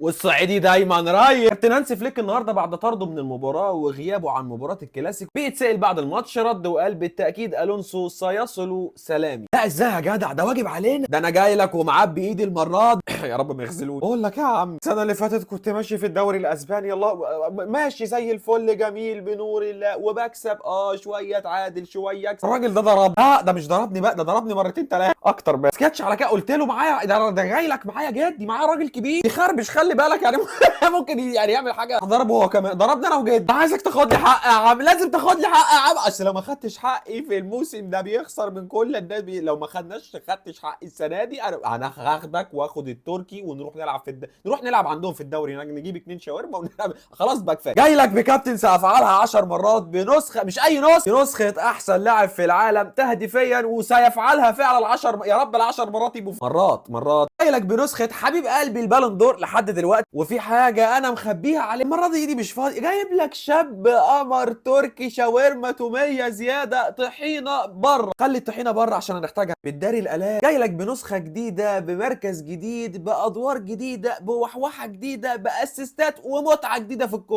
والصعيدي دايما رايق. كابتن هانسي فليك النهارده بعد طرده من المباراه وغيابه عن مباراه الكلاسيكو بيتسال بعد الماتش، رد وقال بالتاكيد الونسو سيصل سلامي. لا ازاي يا جدع، ده واجب علينا، ده انا جاي لك ومعبي ايدي المره دي. يا رب ما يخذلوني. بقول لك يا عم، السنه اللي فاتت كنت ماشي في الدوري الاسباني، الله ماشي زي الفل جميل بنور الله وبكسب، شويه اتعادل شويه اكسب. الراجل ده ضرب، لا ده مش ضربني بقى، ده ضربني مرتين ثلاثه اكتر، بس سكتش على كده. قلت له معايا ده جاي لك معايا جدي، معايا راجل كبير يخربش، خلي بالك يعني. ممكن يعني يعمل حاجه. ضربه هو كمان، ضربني انا وجدي. عايزك تاخد لي حق يا عم، لازم تاخد لي حق يا عم، اصل لو ما خدتش حقي في الموسم ده بيخسر من كل الناس لو ما خدتش حقي السنه دي انا هاخدك واخد التركي ونروح نلعب نروح نلعب عندهم في الدوري هناك، نجيب 2 شاورما ونلعب. خلاص بقى كفايه. جاي لك بكابتن سافعلها 10 مرات بنسخه، مش اي بنسخه احسن لاعب في العالم تهديفيا، وسيفعلها فعلا 10 يا رب ال10 مرات يبقوا مرات. جاي لك بنسخه حبيب قلبي البالون دور لحد دلوقتي، وفي حاجه انا مخبيها عليه المره دي مش فاضي. جايب لك شاب قمر تركي، شاورما توميه زياده، طحينه بره، خلي الطحينه بره عشان هنحتاجها بالداري الالات. جاي لك بنسخه جديده بمركز جديد بادوار جديده بوحوحه جديده باسيستات ومتعه جديده في الكوره.